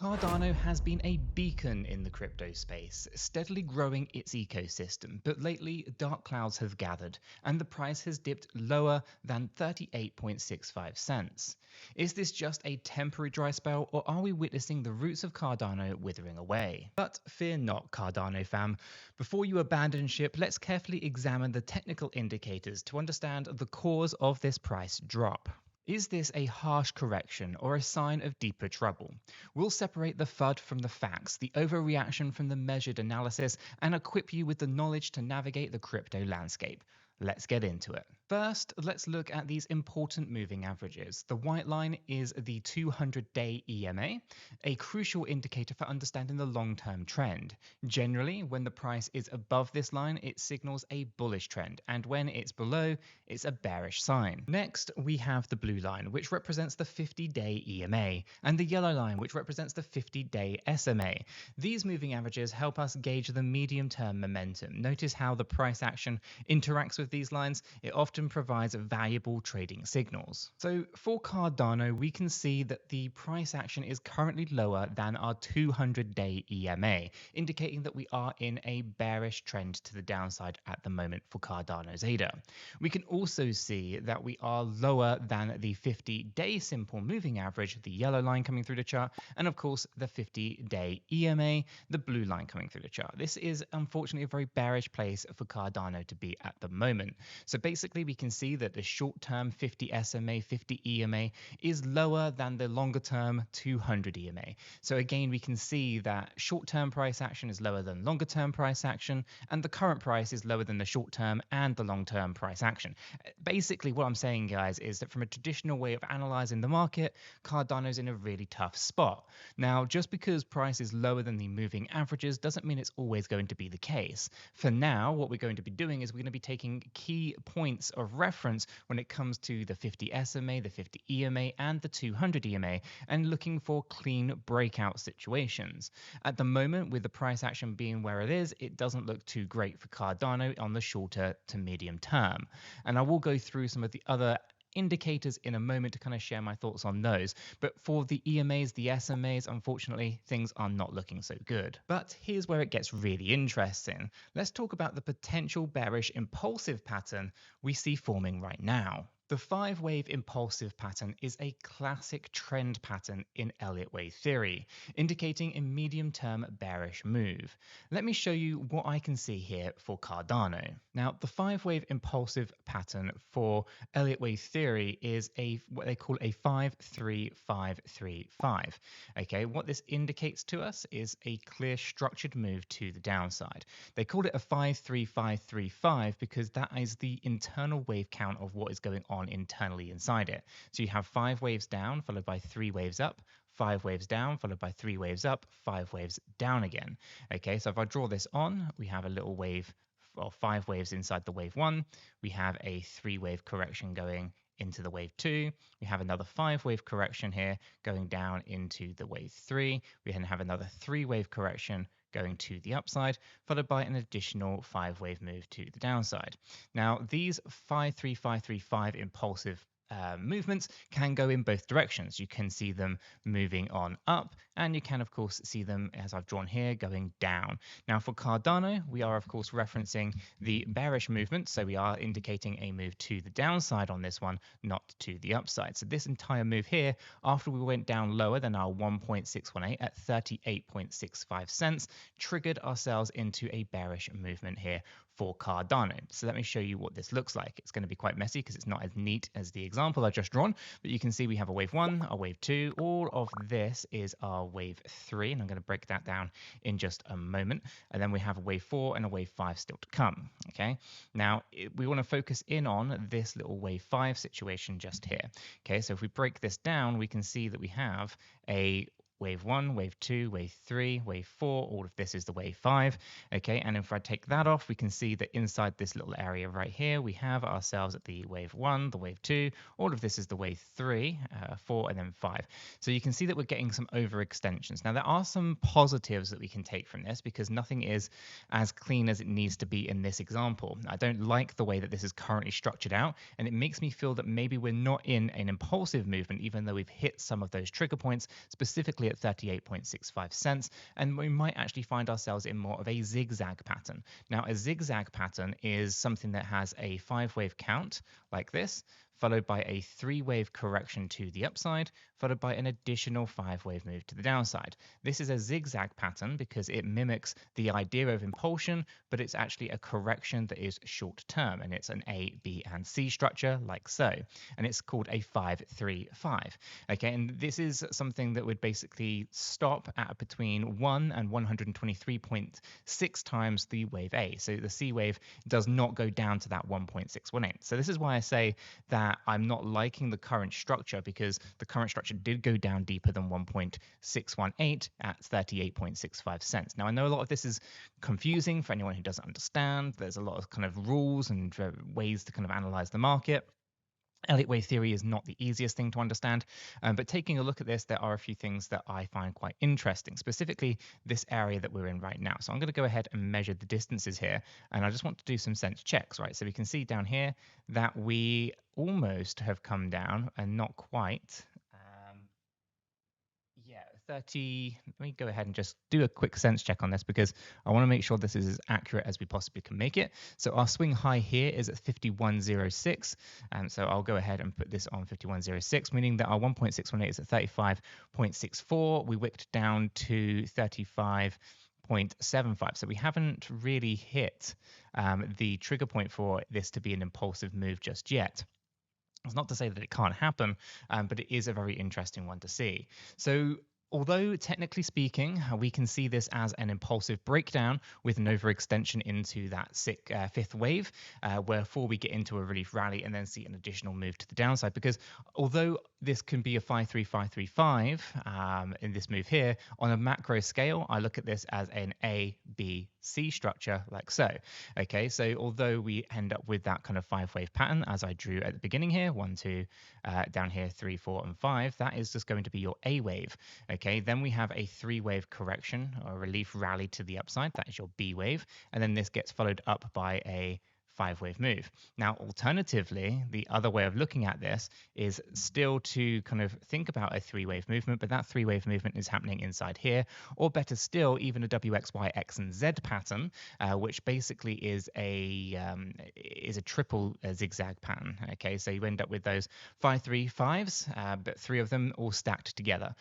Cardano has been a beacon in the crypto space, steadily growing its ecosystem, but lately dark clouds have gathered and the price has dipped lower than 38.65 cents. Is this just a temporary dry spell, or are we witnessing the roots of Cardano withering away? But fear not, Cardano fam. Before you abandon ship, let's carefully examine the technical indicators to understand the cause of this price drop. Is this a harsh correction or a sign of deeper trouble? We'll separate the FUD from the facts, the overreaction from the measured analysis, and equip you with the knowledge to navigate the crypto landscape. Let's get into it. First, let's look at these important moving averages. The white line is the 200-day EMA, a crucial indicator for understanding the long-term trend. Generally, when the price is above this line, it signals a bullish trend, and when it's below, it's a bearish sign. Next, we have the blue line, which represents the 50-day EMA, and the yellow line, which represents the 50-day SMA. These moving averages help us gauge the medium-term momentum. Notice how the price action interacts with these lines. It often provides valuable trading signals. So for Cardano, we can see that the price action is currently lower than our 200-day EMA, indicating that we are in a bearish trend to the downside at the moment for Cardano's ADA. We can also see that we are lower than the 50-day simple moving average, the yellow line coming through the chart, and of course the 50-day EMA, the blue line coming through the chart. This is unfortunately a very bearish place for Cardano to be at the moment. So basically we can see that the short-term 50 SMA, 50 EMA is lower than the longer-term 200 EMA. So again, we can see that short-term price action is lower than longer-term price action, and the current price is lower than the short-term and the long-term price action. Basically, what I'm saying, guys, is that from a traditional way of analyzing the market, Cardano's in a really tough spot. Now, just because price is lower than the moving averages doesn't mean it's always going to be the case. For now, what we're going to be doing is we're going to be taking key points of reference when it comes to the 50 SMA, the 50 EMA, and the 200 EMA, and looking for clean breakout situations. At the moment, with the price action being where it is, it doesn't look too great for Cardano on the shorter to medium term. And I will go through some of the other indicators in a moment to kind of share my thoughts on those. But for the EMAs, the SMAs, unfortunately, things are not looking so good. But here's where it gets really interesting. Let's talk about the potential bearish impulsive pattern we see forming right now. The 5-wave impulsive pattern is a classic trend pattern in Elliott wave theory, indicating a medium-term bearish move. Let me show you what I can see here for Cardano. Now, the 5-wave impulsive pattern for Elliott wave theory is what they call a 5-3-5-3-5. Okay, what this indicates to us is a clear structured move to the downside. They call it a 5-3-5-3-5 because that is the internal wave count of what is going on internally inside it. So you have 5 waves down followed by 3 waves up, 5 waves down followed by 3 waves up, 5 waves down again. Okay, so if I draw this on, we have a little wave, or 5 waves inside the wave 1. We have a 3-wave correction going into the wave 2. We have another 5-wave correction here going down into the wave 3. We then have another 3-wave correction going to the upside, followed by an additional 5-wave move to the downside. Now, these 5-3-5-3-5 impulsive movements can go in both directions. You can see them moving on up, and you can of course see them, as I've drawn here, going down. Now for Cardano, we are of course referencing the bearish movement, so we are indicating a move to the downside on this one, not to the upside. So this entire move here, after we went down lower than our 1.618 at 38.65 cents, triggered ourselves into a bearish movement here for Cardano. So let me show you what this looks like. It's going to be quite messy because it's not as neat as the example I've just drawn, but you can see we have a wave 1, a wave 2, all of this is our wave 3, and I'm going to break that down in just a moment. And then we have a wave 4 and a wave 5 still to come. Okay, now we want to focus in on this little wave 5 situation just here. Okay, so if we break this down, we can see that we have a wave 1, wave 2, wave 3, wave 4, all of this is the wave 5. Okay, and if I take that off, we can see that inside this little area right here, we have ourselves at the wave 1, the wave 2, all of this is the wave 3, 4, and then 5. So you can see that we're getting some overextensions. Now, there are some positives that we can take from this because nothing is as clean as it needs to be in this example. I don't like the way that this is currently structured out, and it makes me feel that maybe we're not in an impulsive movement, even though we've hit some of those trigger points, specifically at at 38.65 cents, and we might actually find ourselves in more of a zigzag pattern. Now, a zigzag pattern is something that has a 5-wave count like this, followed by a 3-wave correction to the upside, followed by an additional 5-wave move to the downside. This is a zigzag pattern because it mimics the idea of impulsion, but it's actually a correction that is short term, and it's an A, B, and C structure like so, and it's called a 5-3-5. Okay, and this is something that would basically stop at between 1 and 123.6 times the wave A. So the C wave does not go down to that 1.618. So this is why I say that I'm not liking the current structure, because the current structure did go down deeper than 1.618 at 38.65 cents. Now, I know a lot of this is confusing for anyone who doesn't understand. There's a lot of kind of rules and ways to kind of analyze the market. Elliott wave theory is not the easiest thing to understand, but taking a look at this, there are a few things that I find quite interesting, specifically this area that we're in right now. So I'm going to go ahead and measure the distances here, and I just want to do some sense checks, right? So we can see down here that we almost have come down and not quite. 30, let me go ahead and just do a quick sense check on this, because I want to make sure this is as accurate as we possibly can make it. So our swing high here is at 51.06, and so I'll go ahead and put this on 51.06, meaning that our 1.618 is at 35.64. We wicked down to 35.75. So we haven't really hit the trigger point for this to be an impulsive move just yet. It's not to say that it can't happen, but it is a very interesting one to see. So although technically speaking, we can see this as an impulsive breakdown with an overextension into that 5th wave, wherefore we get into a relief rally and then see an additional move to the downside. Because although this can be a 5-3-5-3-5 in this move here, on a macro scale, I look at this as an A, B, C structure like so. Okay, so although we end up with that kind of 5-wave pattern as I drew at the beginning here, 1, 2, down here 3, 4, and 5, that is just going to be your A wave. Okay, then we have a 3-wave correction or relief rally to the upside. That is your B wave, and then this gets followed up by a 5-wave move. Now, alternatively, the other way of looking at this is still to kind of think about a 3-wave movement, but that 3-wave movement is happening inside here, or better still, even a W, X, Y, X, and Z pattern, which basically is a triple zigzag pattern. Okay, so you end up with those 5-3-5s, but 3 of them all stacked together.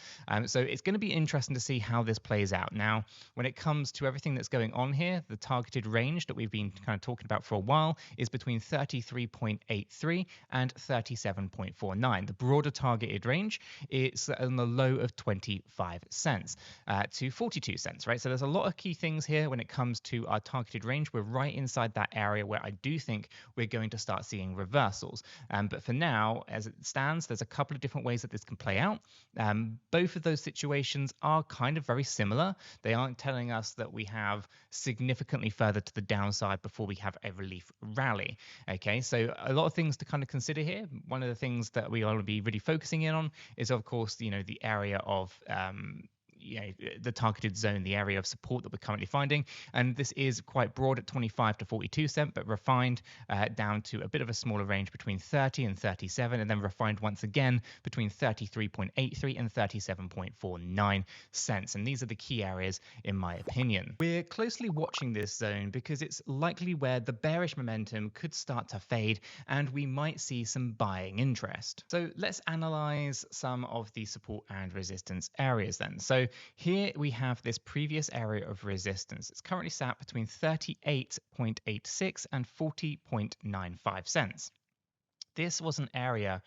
So it's going to be interesting to see how this plays out. Now, when it comes to everything that's going on here, the targeted range that we've been kind of talking about for a while is between 33.83 and 37.49. The broader targeted range is on the low of 25 cents to 42 cents, right? So there's a lot of key things here when it comes to our targeted range. We're right inside that area where I do think we're going to start seeing reversals. But for now, as it stands, there's a couple of different ways that this can play out. Both of those situations are kind of very similar. They aren't telling us that we have significantly further to the downside before we have a relief rally. Okay, so a lot of things to kind of consider here. One of the things that we want to be really focusing in on is, of course, the area of the targeted zone, the area of support that we're currently finding. And this is quite broad at 25 to 42 cents, but refined down to a bit of a smaller range between 30 and 37, and then refined once again between 33.83 and 37.49 cents. And these are the key areas, in my opinion. We're closely watching this zone because it's likely where the bearish momentum could start to fade, and we might see some buying interest. So let's analyze some of the support and resistance areas then. So here we have this previous area of resistance. It's currently sat between 38.86 and 40.95 cents. This was an area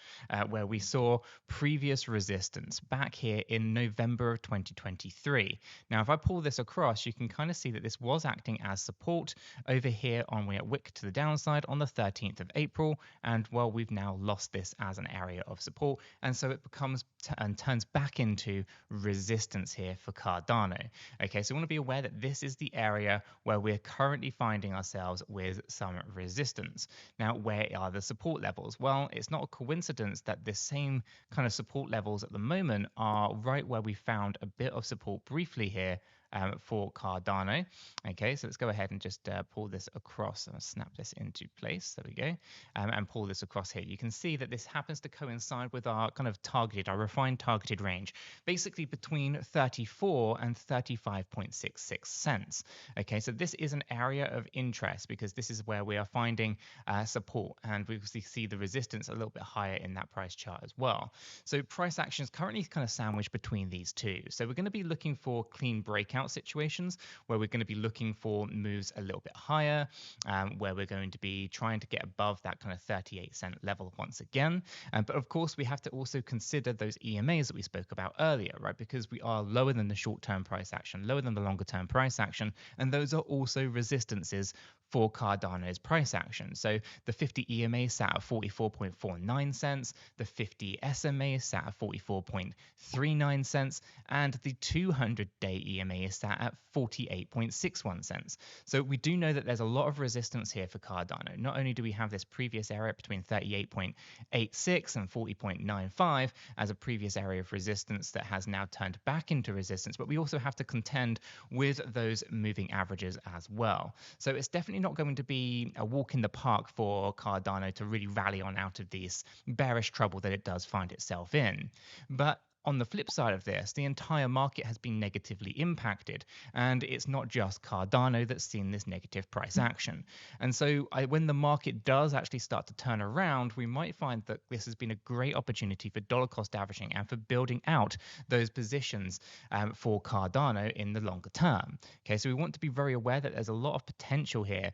where we saw previous resistance back here in November of 2023. Now, if I pull this across, you can kind of see that this was acting as support over here on a wick to the downside on the 13th of April. And well, we've now lost this as an area of support. And so it becomes and turns back into resistance here for Cardano. Okay, so we want to be aware that this is the area where we're currently finding ourselves with some resistance. Now, where are the support levels? Well, it's not a coincidence that the same kind of support levels at the moment are right where we found a bit of support briefly here for Cardano. Okay, so let's go ahead and just pull this across. I'll snap this into place. There we go. And pull this across here. You can see that this happens to coincide with our kind of targeted, our refined targeted range, basically between 34 and 35.66 cents. Okay, so this is an area of interest because this is where we are finding support, and we obviously see the resistance a little bit higher in that price chart as well. So price action is currently kind of sandwiched between these two. So we're going to be looking for clean breakout situations where we're going to be looking for moves a little bit higher, where we're going to be trying to get above that kind of 38-cent level once again. But of course, we have to also consider those EMAs that we spoke about earlier, right? Because we are lower than the short-term price action, lower than the longer-term price action, and those are also resistances for Cardano's price action. So the 50 EMA sat at 44.49 cents, the 50 SMA sat at 44.39 cents, and the 200-day EMA sat at 48.61 cents. So we do know that there's a lot of resistance here for Cardano. Not only do we have this previous area between 38.86 and 40.95 as a previous area of resistance that has now turned back into resistance, but we also have to contend with those moving averages as well. So it's definitely not going to be a walk in the park for Cardano to really rally on out of this bearish trouble that it does find itself in. But on the flip side of this, the entire market has been negatively impacted, and it's not just Cardano that's seen this negative price action. And so when the market does actually start to turn around, we might find that this has been a great opportunity for dollar cost averaging and for building out those positions for Cardano in the longer term. Okay, so we want to be very aware that there's a lot of potential here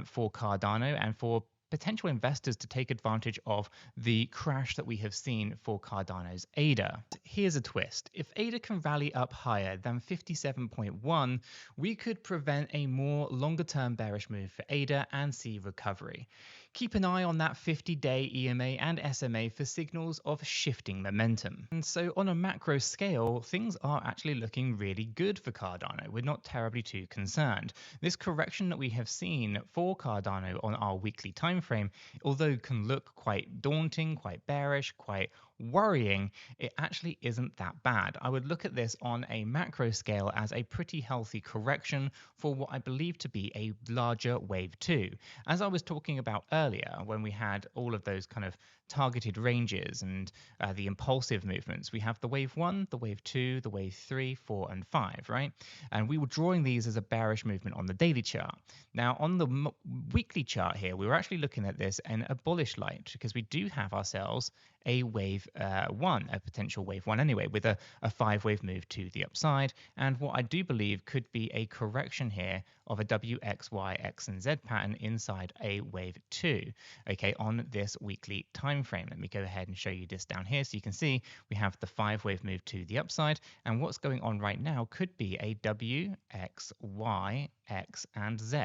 for Cardano and for potential investors to take advantage of the crash that we have seen for Cardano's ADA. Here's a twist. If ADA can rally up higher than 57.1, we could prevent a more longer-term bearish move for ADA and see recovery. Keep an eye on that 50-day EMA and SMA for signals of shifting momentum. And so on a macro scale, things are actually looking really good for Cardano. We're not terribly too concerned. This correction that we have seen for Cardano on our weekly time frame, although can look quite daunting, quite bearish, quite worrying, it actually isn't that bad. I would look at this on a macro scale as a pretty healthy correction for what I believe to be a larger wave 2. As I was talking about earlier, when we had all of those kind of targeted ranges and the impulsive movements, we have the wave 1, the wave 2, the wave 3, 4, and 5, right? And we were drawing these as a bearish movement on the daily chart. Now, on the weekly chart here, we were actually looking at this in a bullish light because we do have ourselves a wave 1, a potential wave 1 anyway, with a 5-wave move to the upside, and what I do believe could be a correction here of a W, X, Y, X, and Z pattern inside a wave 2, okay, on this weekly time frame. Let me go ahead and show you this down here so you can see we have the 5-wave move to the upside, and what's going on right now could be a W, X, Y, X, and Z,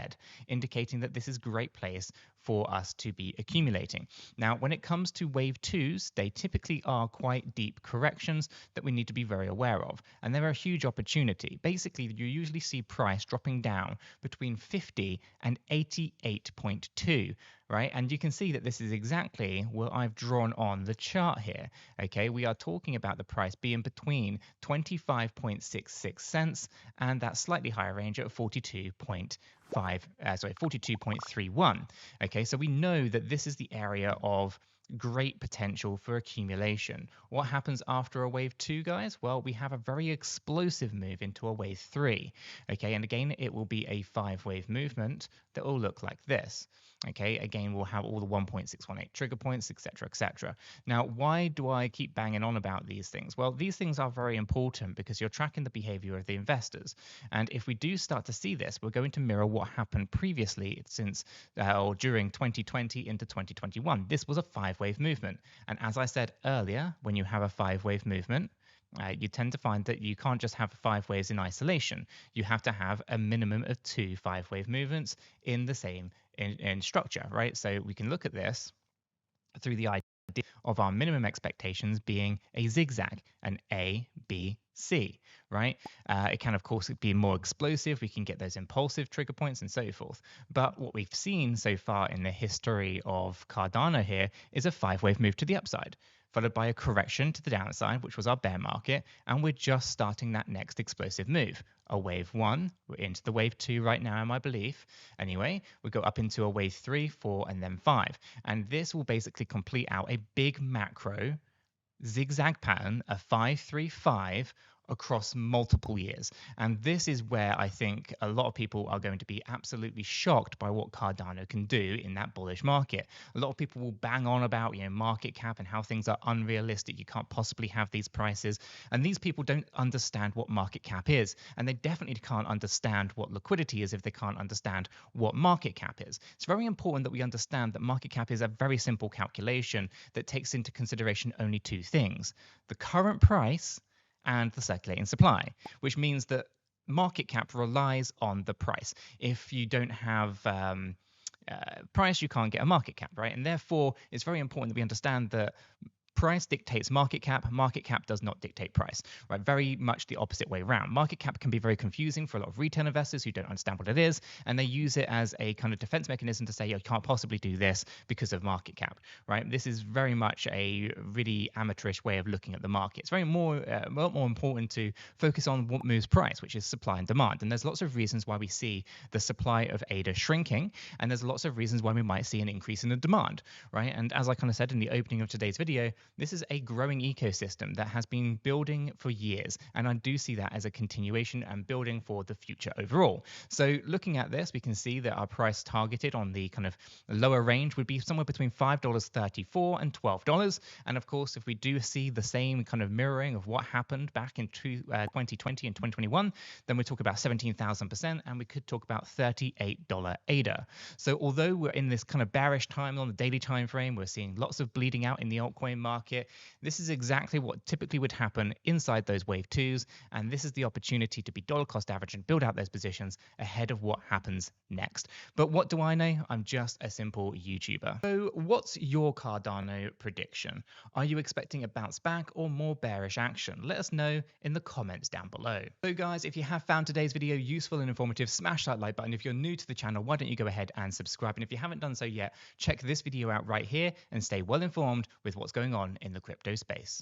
indicating that this is a great place for us to be accumulating. Now, when it comes to wave 2s, they typically are quite deep corrections that we need to be very aware of, and they're a huge opportunity. Basically, you usually see price dropping down between 50 and 88.2, right? And you can see that this is exactly what I've drawn on the chart here, okay? We are talking about the price being between 25.66 cents and that slightly higher range at 42.31. Okay, so we know that this is the area of great potential for accumulation. What happens after a wave 2, guys? Well, we have a very explosive move into a wave 3. Okay, and again, it will be a 5-wave movement that will look like this. Okay, again, we'll have all the 1.618 trigger points, etc., etc. Now, why do I keep banging on about these things? Well, these things are very important because you're tracking the behavior of the investors. And if we do start to see this, we're going to mirror what happened previously since or during 2020 into 2021. This was a 5-wave movement. And as I said earlier, when you have a 5-wave movement, you tend to find that you can't just have 5 waves in isolation. You have to have a minimum of 2 5-wave movements in the same in structure, right? So we can look at this through the idea of our minimum expectations being a zigzag, an A, B, C, right? It can, of course, be more explosive. We can get those impulsive trigger points and so forth. But what we've seen so far in the history of Cardano here is a 5-wave move to the upside. followed by a correction to the downside, which was our bear market, and we're just starting that next explosive move. A wave 1, we're into the wave 2 right now in my belief. Anyway, we go up into a wave 3, 4, and then 5. And this will basically complete out a big macro zigzag pattern, a 5-3-5 across multiple years. And this is where I think a lot of people are going to be absolutely shocked by what Cardano can do in that bullish market. A lot of people will bang on about, market cap and how things are unrealistic. You can't possibly have these prices. And these people don't understand what market cap is. And they definitely can't understand what liquidity is if they can't understand what market cap is. It's very important that we understand that market cap is a very simple calculation that takes into consideration only two things: the current price and the circulating supply, which means that market cap relies on the price. If you don't have price, you can't get a market cap, right? And therefore, it's very important that we understand that price dictates market cap does not dictate price, right? Very much the opposite way around. Market cap can be very confusing for a lot of retail investors who don't understand what it is, and they use it as a kind of defense mechanism to say, you can't possibly do this because of market cap, right? This is very much a really amateurish way of looking at the market. It's a lot more important to focus on what moves price, which is supply and demand. And there's lots of reasons why we see the supply of ADA shrinking, and there's lots of reasons why we might see an increase in the demand, right? And as I kind of said in the opening of today's video, this is a growing ecosystem that has been building for years, and I do see that as a continuation and building for the future overall. So looking at this, we can see that our price targeted on the kind of lower range would be somewhere between $5.34 and $12. And of course, if we do see the same kind of mirroring of what happened back in 2020 and 2021, then we talk about 17,000%, and we could talk about $38 ADA. So although we're in this kind of bearish time on the daily time frame, we're seeing lots of bleeding out in the altcoin market. This is exactly what typically would happen inside those wave 2s, and this is the opportunity to be dollar cost average and build out those positions ahead of what happens next. But what do I know? I'm just a simple YouTuber. So what's your Cardano prediction? Are you expecting a bounce back or more bearish action? Let us know in the comments down below. So guys, if you have found today's video useful and informative, smash that like button. If you're new to the channel, why don't you go ahead and subscribe? And if you haven't done so yet, check this video out right here and stay well informed with what's going on in the crypto space.